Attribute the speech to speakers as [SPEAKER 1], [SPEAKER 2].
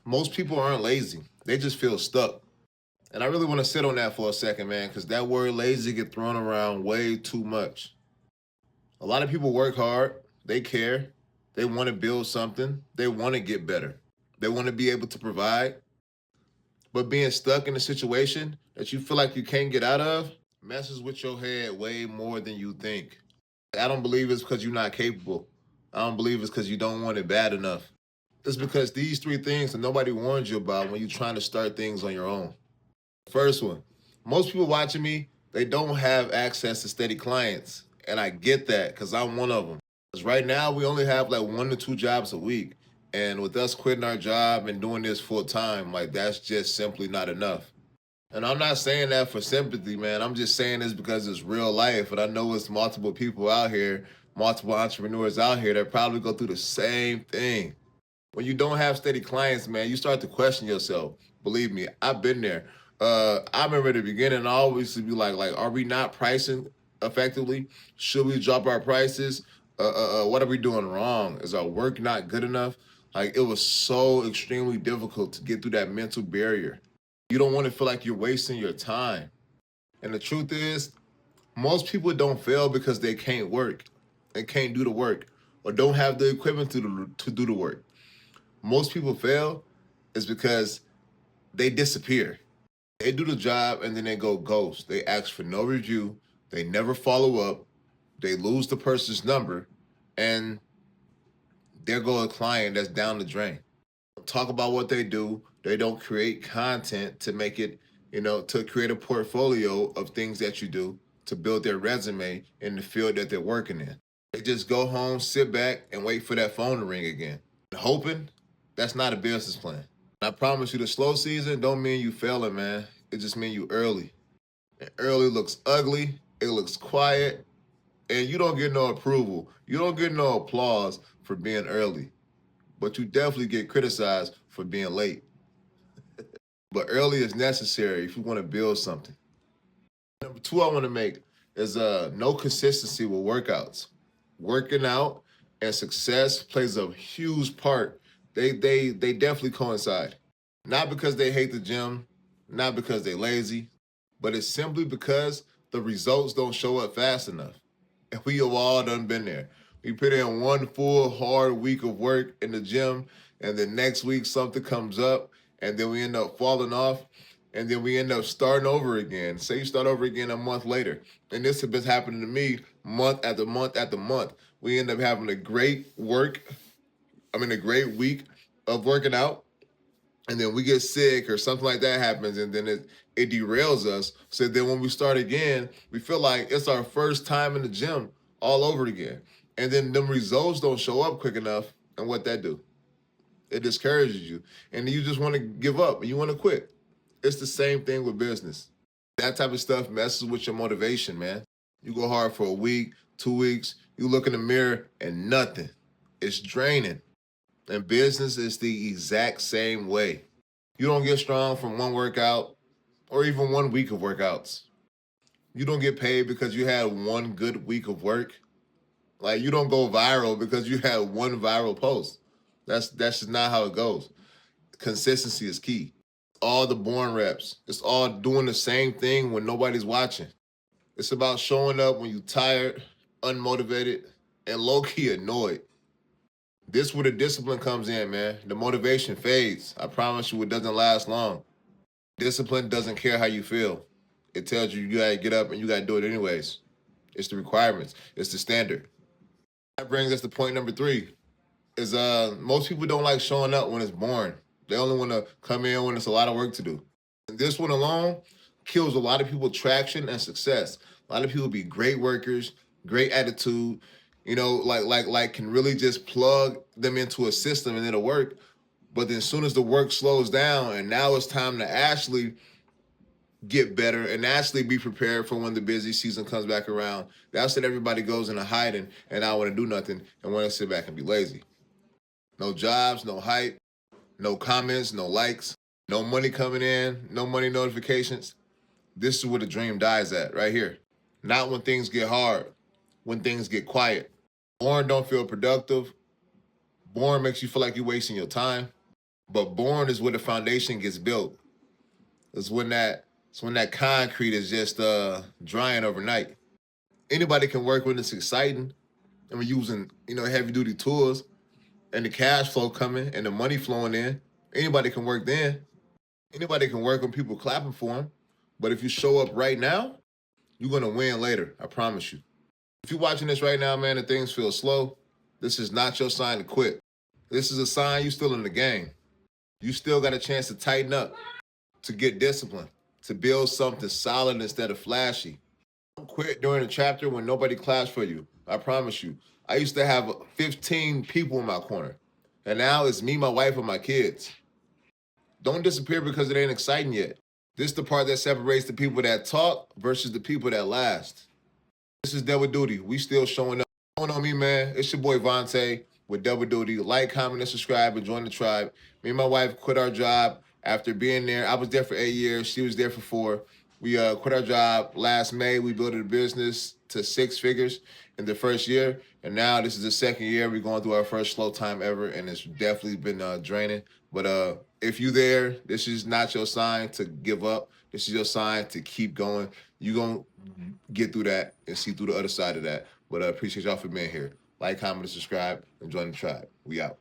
[SPEAKER 1] Most people aren't lazy. They just feel stuck. And I really want to sit on that for a second, man, because that word lazy get thrown around way too much. A lot of people work hard. They care. They want to build something. They want to get better. They want to be able to provide. But being stuck in a situation that you feel like you can't get out of messes with your head way more than you think. I don't believe it's because you're not capable. I don't believe it's because you don't want it bad enough. It's because these three things that nobody warned you about when you're trying to start things on your own. First one, most people watching me, they don't have access to steady clients. And I get that because I'm one of them. Because right now, we only have like 1 to 2 jobs a week. And with us quitting our job and doing this full time, like that's just simply not enough. And I'm not saying that for sympathy, man. I'm just saying this because it's real life. And I know it's multiple people out here, multiple entrepreneurs out here that probably go through the same thing. When you don't have steady clients, man, you start to question yourself. Believe me, I've been there. I remember at the beginning, I always would be like, are we not pricing effectively? Should we drop our prices? What are we doing wrong? Is our work not good enough? Like it was so extremely difficult to get through that mental barrier. You don't want to feel like you're wasting your time. And the truth is, most people don't fail because they can't work and can't do the work or don't have the equipment to do the work. Most people fail is because they disappear. They do the job and then they go ghost. They ask for no review. They never follow up. They lose the person's number, and there go a client that's down the drain. Talk about what they do. They don't create content to make it, to create a portfolio of things that you do to build their resume in the field that they're working in. They just go home, sit back, and wait for that phone to ring again. Hoping that's not a business plan. I promise you, the slow season don't mean you failing, man. It just means you early. And early looks ugly. It looks quiet, and you don't get no approval. You don't get no applause for being early, but you definitely get criticized for being late. But early is necessary if you want to build something. Number two, I want to make is no consistency with workouts. Working out and success plays a huge part. They definitely coincide. Not because they hate the gym, not because they lazy, but it's simply because the results don't show up fast enough. And we have all done been there. We put in one full hard week of work in the gym, and the next week something comes up, and then we end up falling off, and then we end up starting over again. Say you start over again a month later. And this has been happening to me month after month after month. We end up having a great week of working out, and then we get sick or something like that happens, and then it derails us. So then when we start again, we feel like it's our first time in the gym all over again. And then them results don't show up quick enough, and what that do? It discourages you. And you just want to give up and you want to quit. It's the same thing with business. That type of stuff messes with your motivation, man. You go hard for a week, 2 weeks, you look in the mirror and nothing. It's draining. And business is the exact same way. You don't get strong from one workout or even 1 week of workouts. You don't get paid because you had one good week of work. Like you don't go viral because you had one viral post. That's just not how it goes. Consistency is key. All the boring reps. It's all doing the same thing when nobody's watching. It's about showing up when you're tired, unmotivated, and low-key annoyed. This where the discipline comes in, man. The motivation fades. I promise you it doesn't last long. Discipline doesn't care how you feel. It tells you you gotta get up and you gotta do it anyways. It's the requirements. It's the standard. That brings us to point number three. Is most people don't like showing up when it's boring. They only want to come in when it's a lot of work to do. And this one alone kills a lot of people traction and success. A lot of people be great workers, great attitude, like can really just plug them into a system and it'll work. But then as soon as the work slows down and now it's time to actually get better and actually be prepared for when the busy season comes back around, that's when everybody goes into hiding and I want to do nothing and want to sit back and be lazy. No jobs, no hype, no comments, no likes, no money coming in, no money notifications. This is where the dream dies at, right here. Not when things get hard, when things get quiet. Boring don't feel productive. Boring makes you feel like you're wasting your time. But born is where the foundation gets built. It's when that concrete is just drying overnight. Anybody can work when it's exciting and we're using, heavy duty tools and the cash flow coming and the money flowing in. Anybody can work then. Anybody can work when people clapping for them. But if you show up right now, you're gonna win later. I promise you. If you're watching this right now, man, and things feel slow, this is not your sign to quit. This is a sign you're still in the game. You still got a chance to tighten up, to get disciplined, to build something solid instead of flashy. Don't quit during a chapter when nobody claps for you. I promise you. I used to have 15 people in my corner. And now it's me, my wife, and my kids. Don't disappear because it ain't exciting yet. This is the part that separates the people that talk versus the people that last. This is Double Duty. We still showing up. Going on me, man. It's your boy Vontae with Double Duty. Like, comment, and subscribe, and join the tribe. Me and my wife quit our job after being there. I was there for 8 years. She was there for 4. We quit our job last May. We built a business to 6 figures in the first year. And now this is the second year. We're going through our first slow time ever. And it's definitely been draining. But if you there, this is not your sign to give up. This is your sign to keep going. You're going to get through that and see through the other side of that. But I appreciate y'all for being here. Like, comment, and subscribe, and join the tribe. We out.